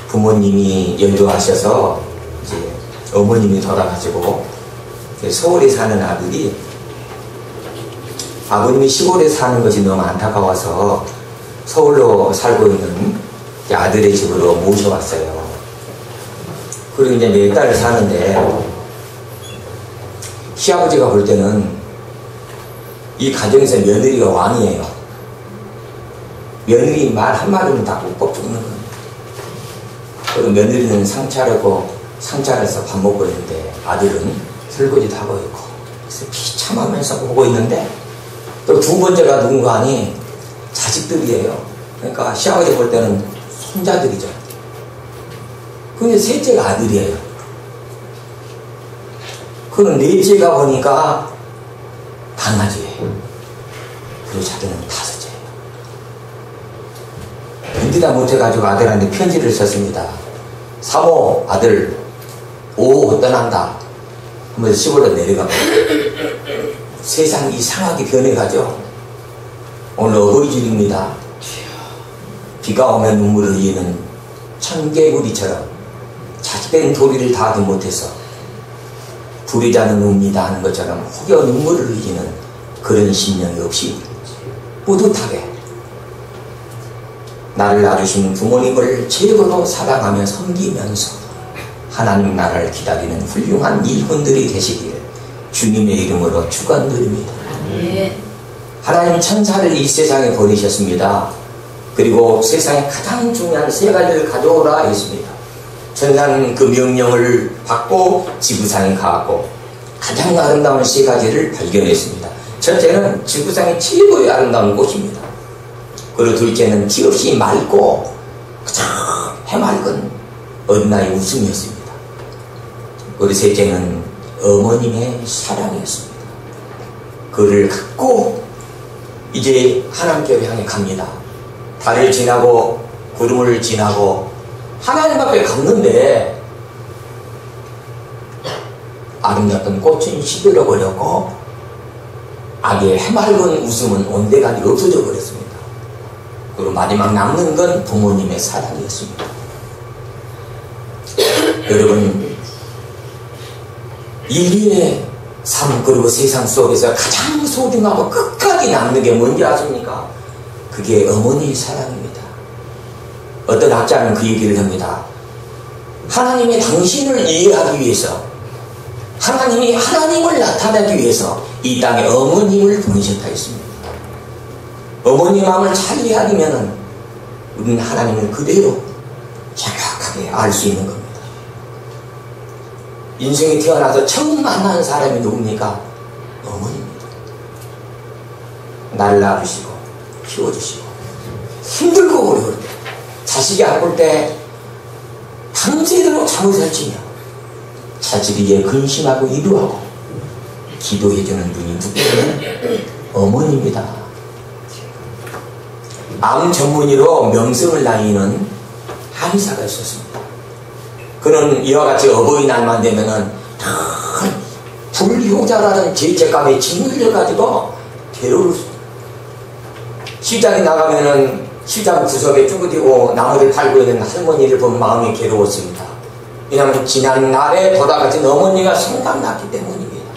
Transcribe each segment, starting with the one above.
부모님이 연로하셔서 이제 어머님이 돌아가시고 서울에 사는 아들이 아버님이 시골에 사는 것이 너무 안타까워서 서울로 살고 있는 아들의 집으로 모셔왔어요. 그리고 이제 몇 달 사는데 시아버지가 볼 때는 이 가정에서 며느리가 왕이에요. 며느리 말 한마디는 다 꾹꾹 죽는 겁니다. 그리고 며느리는 상차려서 밥 먹고 있는데 아들은 설거지도 하고 있고, 그래서 비참하면서 보고 있는데 또 두 번째가 누군가 하니 자식들이에요. 그러니까 시아버지 볼 때는 손자들이죠. 근데 셋째가 아들이에요. 그럼 넷째가 보니까 강아지예요. 그리고 자기는 다섯째예요. 견디다 못해가지고 아들한테 편지를 썼습니다. 사모 아들 오후 떠난다 하면서 시골로 내려가고 세상이 이상하게 변해가죠. 오늘 어버이줄입니다. 비가 오면 눈물을 흘리는 청개구리처럼 자식된 도리를 다하지 못해서 불이 자는 웁니다 하는 것처럼 혹여 눈물을 흘리는 그런 심령이 없이 뿌듯하게 나를 낳으신 부모님을 최고로 사랑하며 섬기면서 하나님 나라를 기다리는 훌륭한 일꾼들이 되시기를 주님의 이름으로 축원드립니다. 하나님 천사를 이 세상에 보내셨습니다. 그리고 세상에 가장 중요한 세 가지를 가져오라 했습니다. 천사는 그 명령을 받고 지구상에 가고 가장 아름다운 세 가지를 발견했습니다. 첫째는 지구상의 최고의 아름다운 꽃입니다. 그리고 둘째는 티없이 맑고 그저 해맑은 어린아이 웃음이었습니다. 그리고 셋째는 어머님의 사랑이었습니다. 그를 갖고 이제 하나님께로 향해 갑니다. 달을 지나고 구름을 지나고 하나님 앞에 갔는데 아름답던 꽃은 시들어 버렸고 아기의 해맑은 웃음은 온데간데 없어져 버렸습니다. 그리고 마지막 남는 건 부모님의 사랑이었습니다. 여러분, 인류의 삶 그리고 세상 속에서 가장 소중하고 끝까지 남는 게 뭔지 아십니까? 그게 어머니의 사랑입니다. 어떤 학자는 그 얘기를 합니다. 하나님이 당신을 이해하기 위해서, 하나님이 하나님을 나타내기 위해서 이 땅에 어머님을 보내셨다 했습니다. 어머니 마음을 잘 이해하려면 우리는 하나님을 그대로 정확하게 알 수 있는 겁니다. 인생에 태어나서 처음 만난 사람이 누굽니까? 어머니입니다. 나를 낳으시고 키워주시고 힘들고 어려울 때 자식이 아플 때 밤새도록 잠을 설치며 자식을 위해 근심하고 위로하고 기도해주는 분이 누구냐면 어머니입니다. 암 전문의로 명성을 날리는 한의사가 있었습니다. 그는 이와 같이 어버이날만 되면은 불효자라는 죄책감에 짓눌려가지고 괴로울 수, 시장에 나가면은 시장 구석에 쭈그리고 나무를 팔고 있는 할머니를 본 마음이 괴로웠습니다. 왜냐하면 지난 날에 돌아가신 어머니가 생각났기 때문입니다.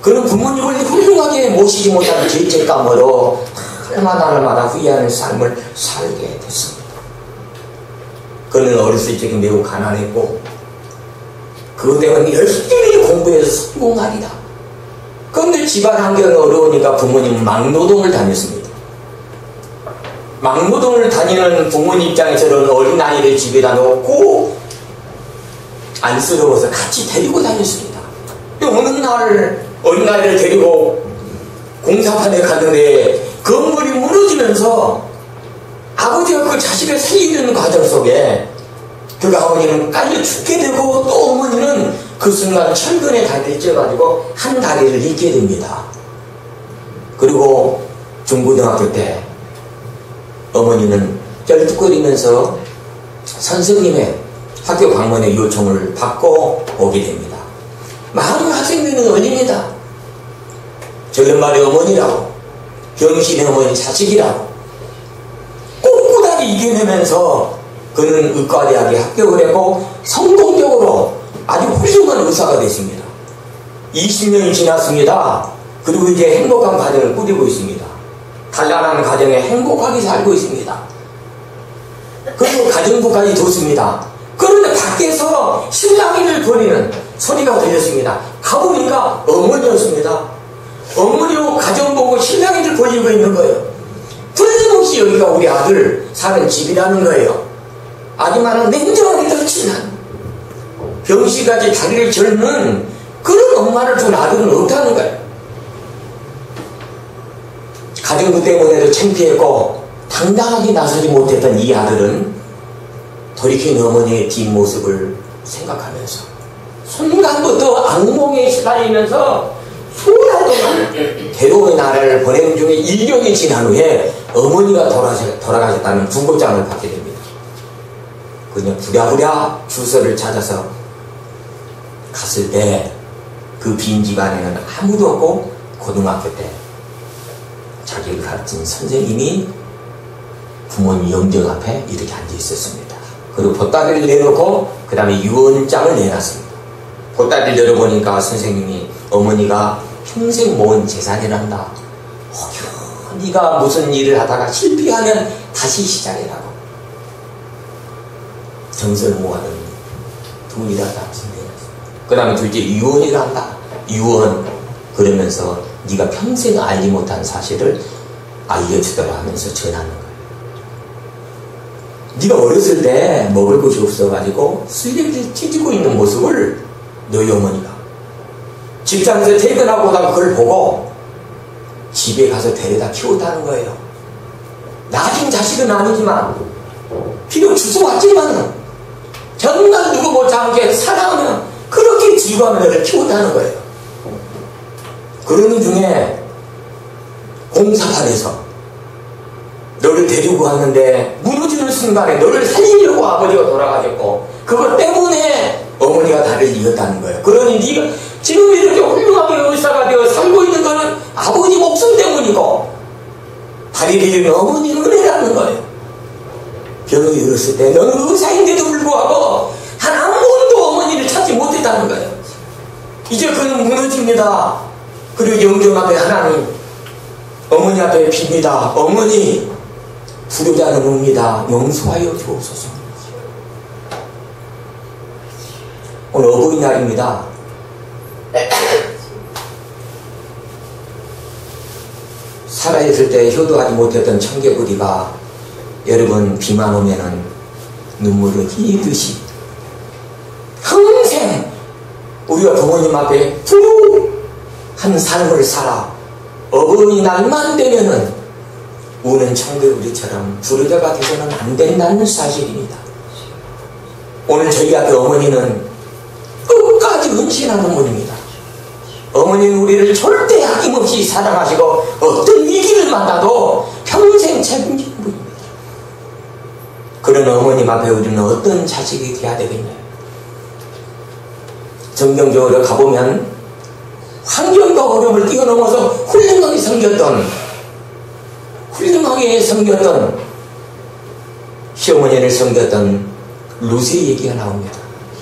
그는 부모님을 훌륭하게 모시지 못하는 죄책감으로 날마다 후회하는 삶을 살게 됐습니다. 그는 어렸을 적에 매우 가난했고 그 때문에 열심히 공부해서 성공하리라. 그런데 집안 환경이 어려우니까 부모님은 막노동을 다녔습니다. 막노동을 다니는 부모님 입장에서는 어린아이를 집에다 놓고 안쓰러워서 같이 데리고 다녔습니다. 어느 날 어린아이를 데리고 공사판에 갔는데 건물이 무너지면서 아버지가 그 자식을 살리는 과정 속에 그 아버지는 깔려 죽게 되고 또 어머니는 그 순간 철근에 다리를 쪄가지고 한 다리를 잃게 됩니다. 그리고 중고등학교 때 어머니는 쩔뚝거리면서 선생님의 학교 방문의 요청을 받고 오게 됩니다. 마음이 학생되는 어린이다. 저런 말이 어머니라고, 병신의 어머니 자식이라고 이겨내면서 그는 의과대학에 합격을 했고 성공적으로 아주 훌륭한 의사가 됐습니다. 20년이 지났습니다. 그리고 이제 행복한 가정을 꾸리고 있습니다. 단란한 가정에 행복하게 살고 있습니다. 그리고 가정부까지 뒀습니다. 그런데 밖에서 신랑이를 버리는 소리가 들렸습니다. 가보니까 어머니였습니다. 어머니로 가정 보고 신랑이를 버리고 있는 거예요. 틀림없이 여기가 우리 아들 사는 집이라는 거예요. 아줌마는 냉정하게 덮치는 병시까지 다리를 절는 그런 엄마를 둔 아들은 없다는 거예요. 가정부 때문에도 창피했고 당당하게 나서지 못했던 이 아들은 돌이킨 어머니의 뒷모습을 생각하면서 순간부터 악몽에 시달리면서 수년 동안 괴로운 나라를 보내는 중에 1년이 지난 후에 어머니가 돌아가셨다는 중고장을 받게 됩니다. 그냥 부랴부랴 주소를 찾아서 갔을 때 그 빈 집안에는 아무도 없고 고등학교 때 자기를 가르친 선생님이 부모님 영정 앞에 이렇게 앉아 있었습니다. 그리고 보따리를 내놓고 그 다음에 유언장을 내놨습니다. 보따리를 열어보니까 선생님이 어머니가 평생 모은 재산이란다. 네가 무슨 일을 하다가 실패하면 다시 시작해라고. 정서를 모아둔 돈이란다. 그 다음에 둘째 유언이란다. 유언. 그러면서 네가 평생 알지 못한 사실을 알려주더라 하면서 전하는 거예요. 네가 어렸을 때 먹을 것이 없어가지고 쓰레기를 찢고 있는 모습을 너희 어머니가 직장에서 퇴근하고 난 그걸 보고 집에 가서 데려다 키웠다는 거예요. 나중 자식은 아니지만 비록 주워왔지만 정말 누구 못지않게 사랑하면 그렇게 지구하며 너를 키웠다는 거예요. 그러는 중에 공사판에서 너를 데리고 왔는데 무너지는 순간에 너를 살리려고 아버지가 돌아가셨고 그것 때문에 어머니가 다리를 이었다는 거예요. 그러니 네가 지금 이렇게 훌륭하게 의사가 되어 살고 있는 거는 아버지 목숨 때문이고 다리를 잃은 어머니는 은혜라는 거예요. 병을 잃었을 때 너는 의사인데도 불구하고 단 한 번도 어머니를 찾지 못했다는 거예요. 이제 그는 무너집니다. 그리고 영정 앞에 하나님 어머니 앞에 빕니다. 어머니 불효자는 옵니다. 용서하여 주옵소서. 오늘 어버이날입니다. 살아있을 때 효도하지 못했던 청개구리가 여러분 비만 오면은 눈물을 흘리듯이 평생 우리가 부모님 앞에 한 삶을 살아 어버이날만 되면은 우는 청개구리처럼 불효자가 되서는 안 된다는 사실입니다. 오늘 저희 앞에 어머니는 끝까지 헌신하는 분입니다. 어머니는 우리를 절대 아낌없이 사랑하시고 어떤 위기를 만나도 평생 책임지는 분입니다. 그런 어머님 앞에 우리는 어떤 자식이 되어야 되겠냐요. 정경적으로 가보면 환경과 어려움을 뛰어넘어서 훌륭하게 섬겼던 시어머니를 섬겼던 루시의 얘기가 나옵니다.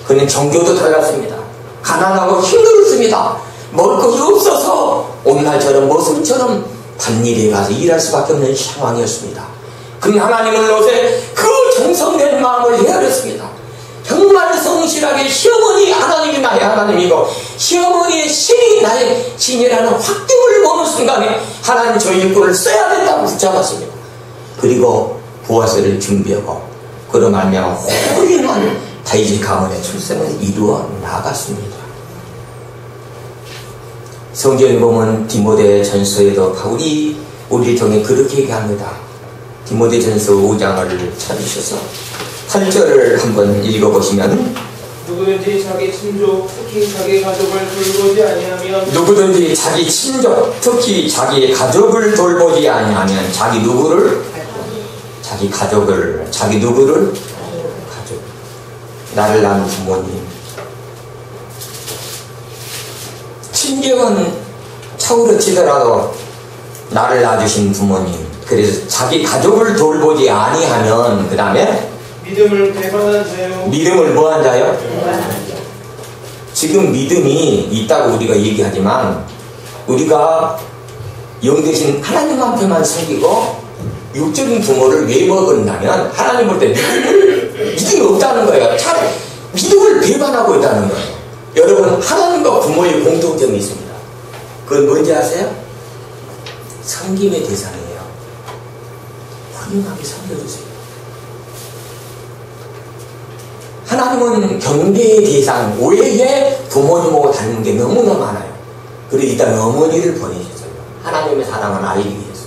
그는 종교도 달랐습니다. 가난하고 힘들었습니다. 먹을 것이 없어서 오늘날처럼 모습처럼 밭일에 가서 일할 수밖에 없는 상황이었습니다. 그는 하나님을 노새 그 정성된 마음을 헤아렸습니다. 정말 성실하게 시어머니 하나님이 나의 하나님이고 시어머니의 신이 나의 신이라는 확증을 보는 순간에 하나님 저 일꾼을 써야겠다고 붙잡았습니다. 그리고 보아스를 준비하고 그로 말미암아 훌륭한 다윗의 가문의 출생을 이루어 나갔습니다. 성경에 보면 디모데 전서에도 바울이 우리를 통해 그렇게 얘기합니다. 디모데 전서 5장을 찾으셔서 8절을 한번 읽어보시면 누구든지 자기 친족 특히 자기 가족을 돌보지 아니하면 누구든지 자기 친족 특히 자기 가족을 돌보지 아니하면 자기 누구를? 자기 가족을 자기 누구를? 가족 나를 낳은 부모님 친경은 차오르 치더라도 나를 낳아주신 부모님 그래서 자기 가족을 돌보지 아니하면 그 다음에 믿음을 배반한 자요. 믿음을 뭐한 자요? 지금 믿음이 있다고 우리가 얘기하지만 우리가 영 대신 하나님 앞에만 섬기고 육적인 부모를 왜 먹었냐면 하나님 볼 때 믿음이 없다는 거예요. 참 믿음을 배반하고 있다는 거예요. 여러분 하나님과 부모의 공통점이 있습니다. 그건 뭔지 아세요? 섬김의 대상이에요. 훌륭하게 섬겨주세요. 하나님은 경배의 대상 외에 부모님하고 닮은 게 너무나 많아요. 그래서 일단 어머니를 보내셨어요. 하나님의 사랑을 알기 위해서.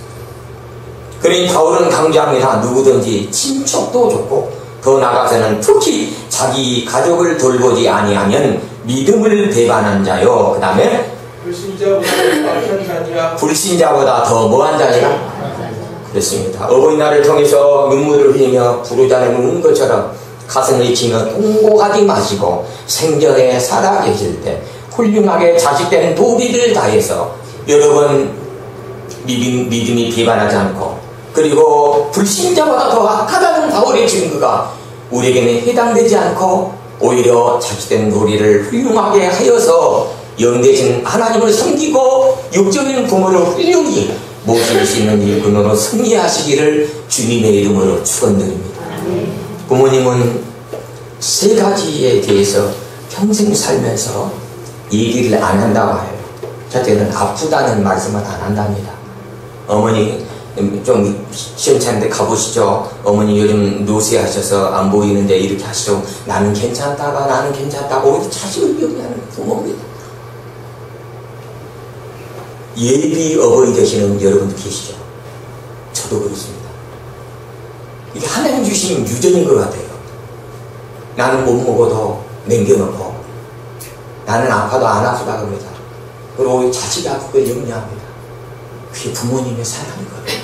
그러니 바울은 강조합니다. 누구든지 친척도 좋고 더 나아가서는 특히 자기 가족을 돌보지 아니하면 믿음을 배반한 자요. 그 다음에 불신자보다 더 뭐한 자니라? 그렇습니다. 어버이날을 통해서 눈물을 흘리며 부르자는 우는 것처럼 가슴을 치며 통곡하지 마시고 생전에 살아계실 때 훌륭하게 자식된 도리를 다해서 여러분 믿음이 비반하지 않고 그리고 불신자보다 더 악하다는 바울의 증거가 우리에게는 해당되지 않고 오히려 자식된 도리를 훌륭하게 하여서 영대신 하나님을 섬기고 육적인 부모를 훌륭히 모실 수 있는 일꾼으로 승리하시기를 주님의 이름으로 축원드립니다. 부모님은 세 가지에 대해서 평생 살면서 얘기를 안 한다고 해요. 첫째는 아프다는 말씀을 안 한답니다. 어머니 좀 시원찮은데 가보시죠. 어머니 요즘 노쇠하셔서 안 보이는데 이렇게 하시죠. 나는 괜찮다가 나는 괜찮다고 자식을 미워하는 부모입니다. 예비 어버이 되시는 여러분도 계시죠. 저도 그렇습니다. 이게 하나님 주신 유전인 것 같아요. 나는 못 먹어도 남겨놓고 나는 아파도 안 아프다 그럽니다. 그리고 자식이 아프고 염려합니다. 그게 부모님의 사랑이거든요.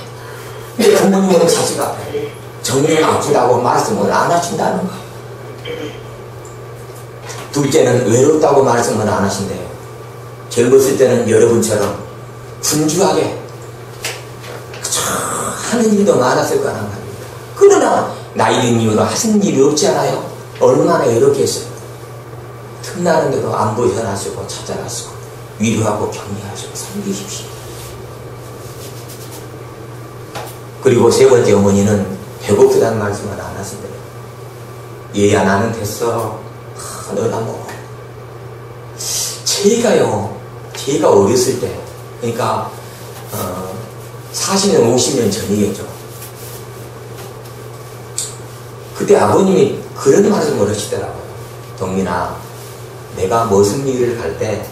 근데 부모님은 자식 앞에 정녕 아프다고 말씀을 안 하신다는 거. 둘째는 외롭다고 말씀을 안 하신대요. 젊었을 때는 여러분처럼 분주하게 하는 일도 많았을 거란 말입니다. 그러나 나이 든 이후로 하신 일이 없지 않아요? 얼마나 외롭겠어요. 틈나는 대로 안부 전하시고 찾아가시고 위로하고 격려하시고 섬기십시오. 그리고 세 번째 어머니는 배고프다는 말씀을 안 하신대요. 얘야 나는 됐어. 너나 먹어. 제가 어렸을 때 그러니까 40년 50년 전이겠죠. 그때 아버님이 그런 말씀을 하시더라고요. 동민아 내가 무슨 일을 갈 때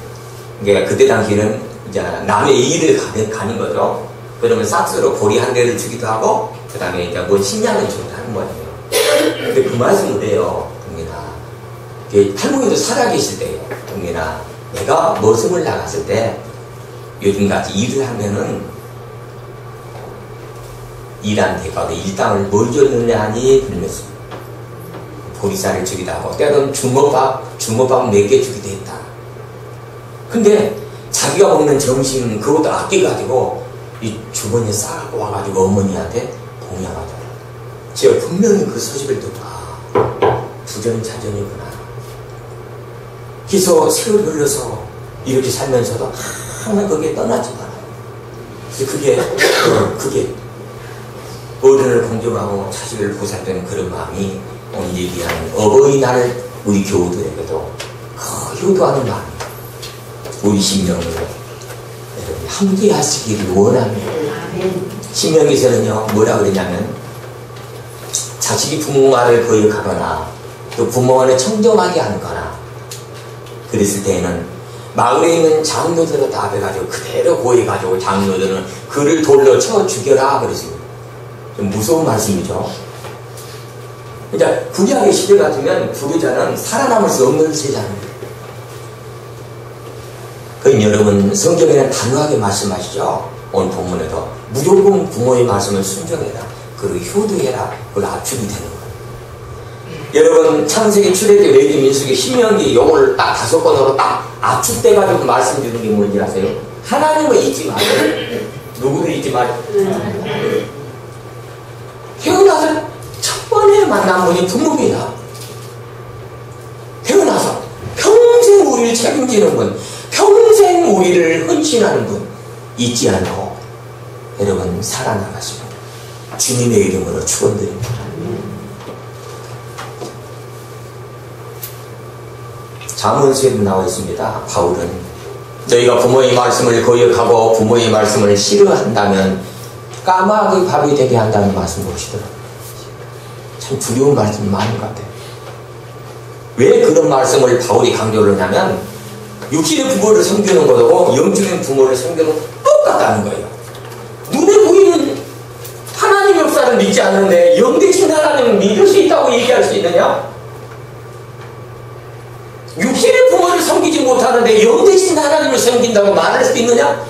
그러니까 그때 당시에는 이제 남의 일을 가는 거죠. 그러면 싹스로 보리 한 대를 주기도 하고 그 다음에 이제 뭐 식량을 주기도 하는 거예요. 근데 그 말씀을 해요. 동민아 할머니도 살아계실 때예요. 동민아 내가 머슴을 나갔을 때 요즘같이 일을 하면은 일한 대가로 일당을 뭘 줬느냐 하니 불면서 보리쌀을 주기도 하고 때로는 주먹밥 4개 주기도 했다. 근데 자기가 먹는 점심 그것도 아껴가지고 이 주머니에 싸갖고 와가지고 어머니한테 봉양하더라. 제가 분명히 그 소식을 듣고 부전자전이구나. 그래서 세월 흘러서 이렇게 살면서도 항상 거기에 떠나지 말아요. 그게 어른을 공경하고 자식을 보살피는 그런 마음이 오늘 얘기하는 어버이날을 우리 교우들에게도 효도하는 마음이에요. 우리 심령을 여러분 함께 하시기를 원합니다. 신명기에서는요 뭐라 그러냐면 자식이 부모 말을 거역하거나 또 부모 말을 청정하게 하거나 그랬을 때에는 마을에 있는 장로들을 다 해가지고 그대로 고해가지고 장로들은 그를 돌로 쳐 죽여라 그랬습니다. 좀 무서운 말씀이죠. 그러니까 구약의 시대 같으면 부르자는 살아남을 수 없는 세상입니다. 그럼 여러분 성경에는 단호하게 말씀하시죠. 오늘 본문에도 무조건 부모의 말씀을 순종해라. 그리고 효도해라. 그걸 압축이 되는 거예요. 여러분 창세기, 출애굽기, 레위기, 민수기, 신명기 요걸 딱 5권으로 딱 압축돼가지고 말씀드리는 게 뭔지 아세요? 하나님을 잊지 마세요. 누구를 잊지 마세요. 만난 분이 부모입니다. 태어나서 평생 우리를 책임지는 분, 평생 우리를 헌신하는 분 잊지 않고 여러분 살아나가시고 주님의 이름으로 축원드립니다. 잠언서에도 나와 있습니다. 바울은 너희가 부모의 말씀을 거역하고 부모의 말씀을 싫어한다면 까마귀 밥이 되게 한다는 말씀 보시더라고요. 참 두려운 말씀이 많은 것 같아요. 왜 그런 말씀을 바울이 강조를 하냐면 육신의 부모를 섬기는 것하고 영적인 부모를 섬기는 것 똑같다는 거예요. 눈에 보이는 하나님 역사를 믿지 않는데 영 대신 하나님을 믿을 수 있다고 얘기할 수 있느냐? 육신의 부모를 섬기지 못하는데 영 대신 하나님을 섬긴다고 말할 수 있느냐?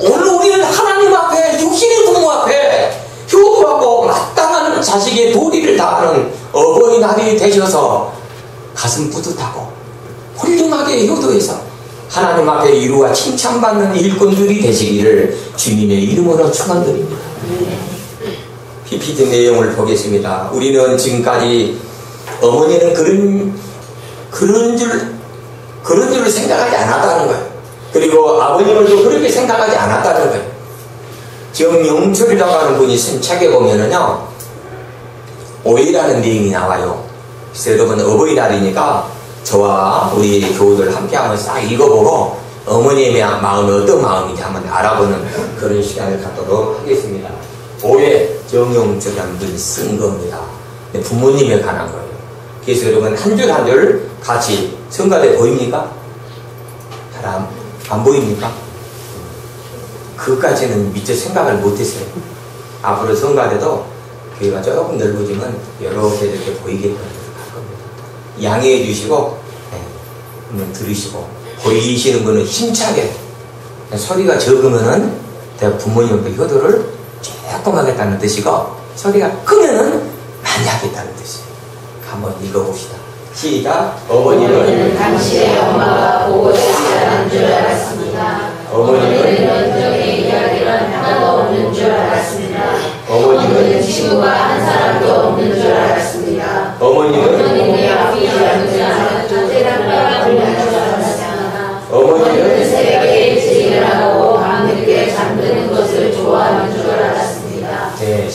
오늘 우리는 하나님 앞에 육신의 부모 앞에 효도하고 마땅한 자식의 도리를 다하는 어버이날이 되셔서 가슴 뿌듯하고 훌륭하게 효도해서 하나님 앞에 이루어 칭찬받는 일꾼들이 되시기를 주님의 이름으로 축원드립니다. PPT 내용을 보겠습니다. 우리는 지금까지 어머니는 그런 줄 생각하지 않았다는 거예요. 그리고 아버님을 또 그렇게 생각하지 않았다는 거예요. 정영철이라고 하는 분이 쓴 책에 보면은요, 오해라는 내용이 나와요. 그래서 여러분 어버이날이니까 저와 우리 교우들 함께 한번 싹 읽어보고 어머니의 마음이 어떤 마음인지 한번 알아보는 그런 시간을 갖도록 하겠습니다. 오해 정영철이라는 분이 쓴 겁니다. 부모님에 관한 거예요. 그래서 여러분 한 줄 한 줄 같이 성가대 보입니까? 잘 안 보입니까? 그것까지는 미처 생각을 못했어요. 앞으로 성가대도 교회가 조금 넓어지면 이렇게 이렇게 보이게끔 할 겁니다. 양해해 주시고 한번 들으시고 보이시는 분은 힘차게 소리가 적으면은 부모님께 효도를 조금 하겠다는 뜻이고 소리가 크면은 많이 하겠다는 뜻이에요. 한번 읽어봅시다. 시작. 어머니는 당신의 엄마가 보고 싶지 않은 줄 알았습니다. 어머니는 연정의 이야기는 하나도 없는 줄 알았습니다. 어머니는 친구가 한 사람도 없는 줄 알았습니다. 어머니는 아버지라는 자는 첫째랑과 없는 줄 알았습니다. 어머니는 새벽에 일찍 일어나고 밤늦게 잠드는 것을 좋아하는 줄 알았습니다. 네,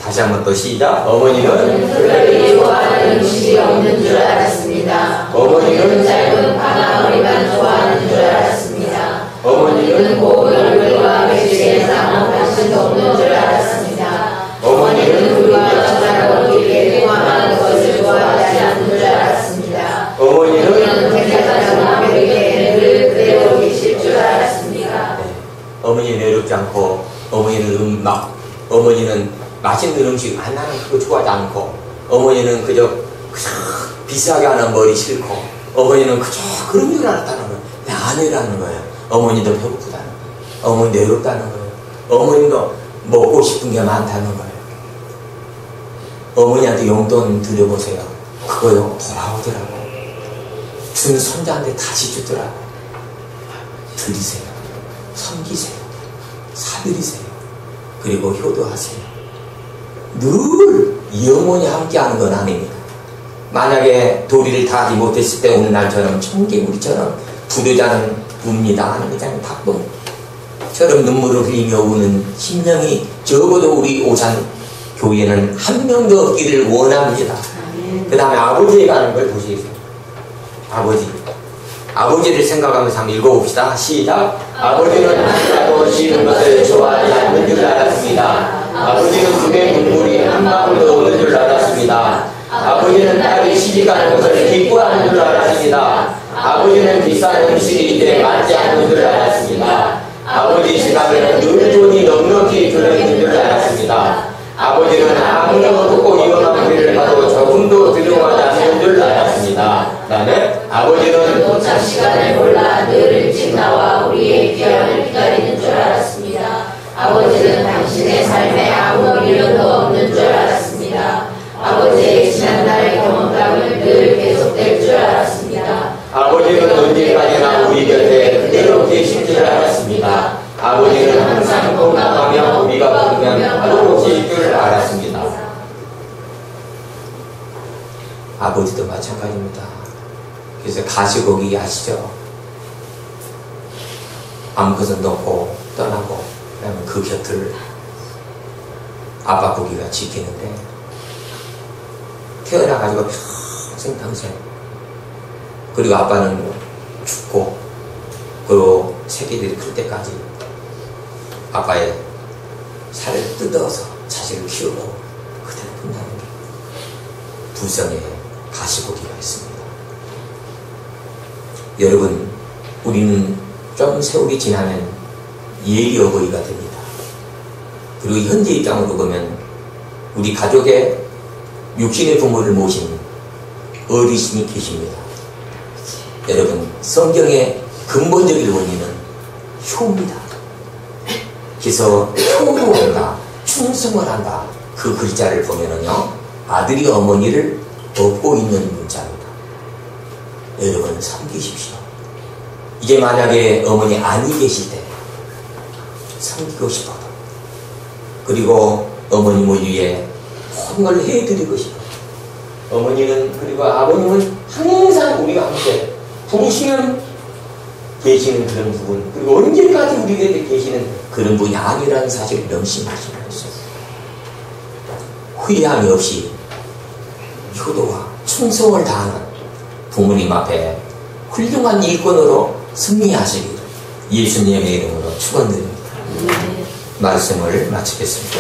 다시 한번 또 시작. 어머니는 특별히 좋아하는 음식이 없는 줄 알았습니다. 어머니는 짧은 파나머리만 좋아하는 줄 알았습니다. 어머니는 고운 얼굴과 배지에서 관심도 없는 줄 알았습니다. 어머니는 우리가 저랑 어디에 대화하는 것을 좋아하지 않는 줄 알았습니다. 어머니는 백화점 베개에 늘 그대로 계실 줄 알았습니다. 어머니는 외롭지 않고 어머니는 맛있는 음식 하나는 그거 좋아하지 않고 어머니는 그저 비싸게 하는 머리 싫고 어머니는 그저 그런 줄 알았다는 거예요. 아니라는 거예요. 어머니도 배고프다는 거예요. 어머니도 외롭다는 거예요. 어머니도 먹고 싶은 게 많다는 거예요. 어머니한테 용돈 드려보세요. 그거요 돌아오더라고. 준 손자한테 다시 주더라고. 드리세요. 섬기세요. 사드리세요. 그리고 효도하세요. 늘 영원히 함께하는 건 아닙니다. 만약에 도리를 다 하지 못했을 때 오늘날처럼 청개구리처럼 부도자는 웁니다 하는 거잖아요. 박봉처럼 눈물을 흘리며 우는 심령이 적어도 우리 오산 교회는 한 명도 없기를 원합니다. 그 다음에 아버지에 가는 걸 보시겠어요. 아버지를 생각하면서 한번 읽어봅시다. 시작. 아버지는 하나도 지은 것을 좋아하지 않는 줄 알았습니다. 아버지는 그의 눈물이 한 방울도 없는 줄 알았습니다. 아버지는 딸이 시집가는 것을 기뻐하는 줄 알았습니다. 아버지는 비싼 음식이 이제 맞지 않는 줄 알았습니다. 아버지 지갑에는 늘 돈이 넉넉히 들어있는 줄 알았습니다. 아버지는 아무런 없고 위험한 길을 가도 조금도 두려워하지 않는 줄 알았습니다. 그 다음에 아버지는 도착 시간을 몰라 늘 일찍 나와 우리의 귀환을 기다리는 줄 알았습니다. 아버지는 당신의 삶에 아무 미련도 없는 줄 알았습니다. 아버지의 지난날의 경험담을 늘 계속될 줄 알았습니다. 아버지는 언제까지나 우리 곁에 그대로 계실 줄 알았습니다. 아버지는 항상 건강하며 우리가 부르면 아버지도 마찬가지입니다. 그래서 가시고기 아시죠? 아무것도 놓고 떠나고 그러면 그 곁을 아빠 고기가 지키는데 태어나가지고 평생 그리고 아빠는 죽고 그리고 새끼들이 클 때까지 아빠의 살을 뜯어서 자식을 키우고 그대로 끝나는 게 부성의 가시고기가 있습니다. 여러분, 우리는 좀 세월이 지나면 예리 어버이가 됩니다. 그리고 현재 입장으로 보면 우리 가족의 육신의 부모를 모신 어르신이 계십니다. 여러분, 성경의 근본적인 원리는 효입니다. 그래서 효로 한다, 충성을 한다. 그 글자를 보면은요, 아들이 어머니를 업고 있는 문자입니다. 여러분, 섬기십시오. 이제 만약에 어머니 안이 계실 때 섬기고 싶어도, 그리고 어머님을 위해 모든 걸 해드리고 싶어도, 어머니는 그리고 아버님은 항상 우리와 함께 부르시면 계시는 그런 부분, 그리고 언제까지 우리 곁에 계시는 그런 분이 아니라는 사실을 명심하시면 했어요. 후회함이 없이 효도와 충성을 다하는 부모님 앞에 훌륭한 일꾼으로 승리하시기를 예수님의 이름으로 축원드립니다. 말씀을 마치겠습니다.